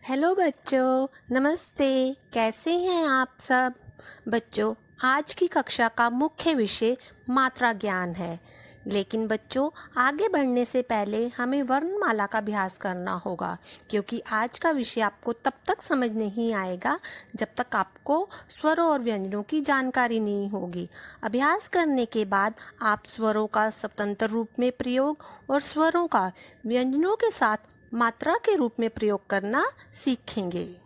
Hello बच्चों, नमस्ते। कैसे हैं आप सब? बच्चों, आज की कक्षा का मुख्य विषय मात्रा ज्ञान है। लेकिन बच्चों, आगे बढ़ने से पहले हमें वर्णमाला का अभ्यास करना होगा, क्योंकि आज का विषय आपको तब तक समझ नहीं आएगा जब तक आपको स्वरों और व्यंजनों की जानकारी नहीं होगी। अभ्यास करने के बाद आप स्वरों का स्वतंत्र रूप में प्रयोग और स्वरों का व्यंजनों के साथ मात्रा के रूप में प्रयोग करना सीखेंगे।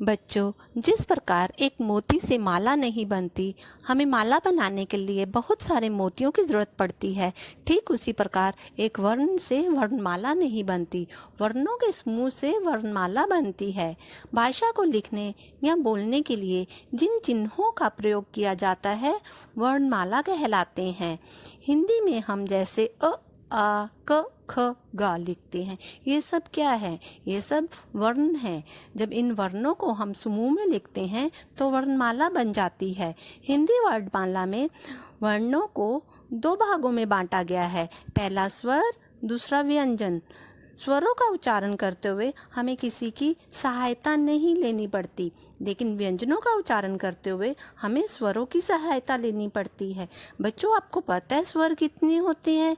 बच्चों, जिस प्रकार एक मोती से माला नहीं बनती, हमें माला बनाने के लिए बहुत सारे मोतियों की ज़रूरत पड़ती है। ठीक उसी प्रकार एक वर्ण से वर्णमाला नहीं बनती, वर्णों के समूह से वर्णमाला बनती है। भाषा को लिखने या बोलने के लिए जिन चिन्हों का प्रयोग किया जाता है वर्णमाला कहलाते हैं। हिंदी में हम जैसे अ, आ, क, ख, ग लिखते हैं। ये सब क्या है? ये सब वर्ण हैं। जब इन वर्णों को हम समूह में लिखते हैं तो वर्णमाला बन जाती है। हिंदी वर्णमाला में वर्णों को दो भागों में बांटा गया है। पहला स्वर, दूसरा व्यंजन। स्वरों का उच्चारण करते हुए हमें किसी की सहायता नहीं लेनी पड़ती, लेकिन व्यंजनों का उच्चारण करते हुए हमें स्वरों की सहायता लेनी पड़ती है। बच्चों, आपको पता है स्वर कितने होते हैं?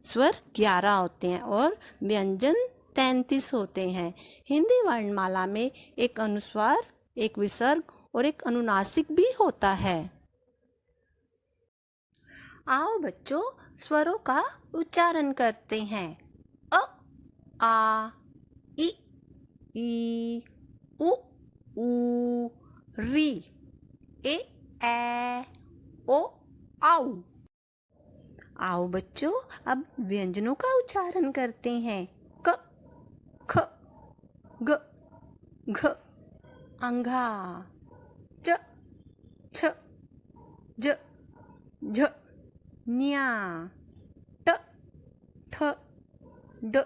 स्वर 11 होते हैं और व्यंजन 33 होते हैं। हिंदी वर्णमाला में एक अनुस्वार, एक विसर्ग और एक अनुनासिक भी होता है। आओ बच्चों, स्वरों का उच्चारण करते हैं। अ, आ, इ, ई, उ, ऊ, री, ए, ओ, औ। आओ बच्चों, अब व्यंजनों का उच्चारण करते हैं। क, ख, ग, घ, अंघा, च, छ, ज, झ, न्या, ट, ठ, ड,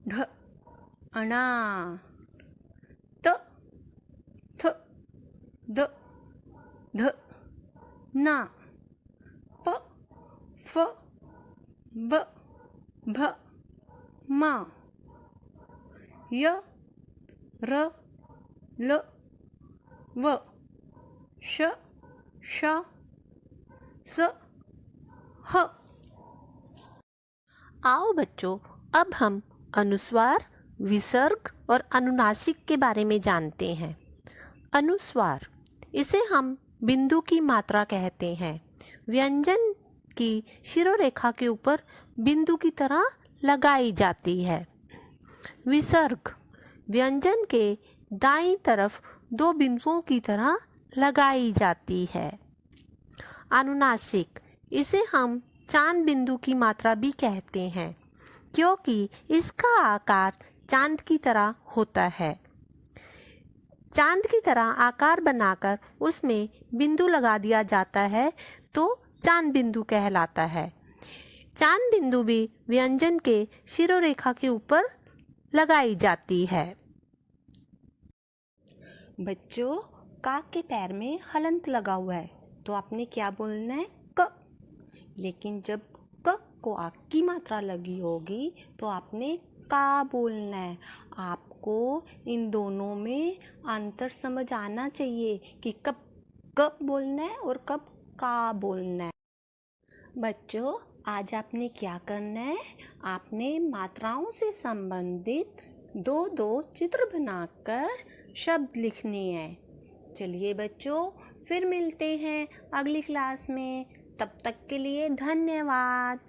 ढ, अणा, त, थ, द, ध, ना, प, फ, ब, भ, म, य, र, ल, व, श, श, स, ह। आओ बच्चों, अब हम अनुस्वार, विसर्ग और अनुनासिक के बारे में जानते हैं। अनुस्वार, इसे हम बिंदु की मात्रा कहते हैं। व्यंजन की शिरोरेखा के ऊपर बिंदु की तरह लगाई जाती है। विसर्ग, व्यंजन के दाईं तरफ दो बिंदुओं की तरह लगाई जाती है। अनुनासिक, इसे हम चांद बिंदु की मात्रा भी कहते हैं, क्योंकि इसका आकार चांद की तरह होता है। चांद की तरह आकार बनाकर उसमें बिंदु लगा दिया जाता है तो चांद बिंदु कहलाता है। चांद बिंदु भी व्यंजन के शिरोरेखा के ऊपर लगाई जाती है। बच्चों, काक के पैर में हलंत लगा हुआ है तो आपने क्या बोलना है? क। लेकिन जब क को आक की मात्रा लगी होगी तो आपने का बोलना है। आपको इन दोनों में अंतर समझ आना चाहिए कि कब क बोलना है और कब का बोलना है। बच्चों, आज आपने क्या करना है? आपने मात्राओं से संबंधित दो दो चित्र बनाकर शब्द लिखने हैं। चलिए बच्चों, फिर मिलते हैं अगली क्लास में। तब तक के लिए धन्यवाद।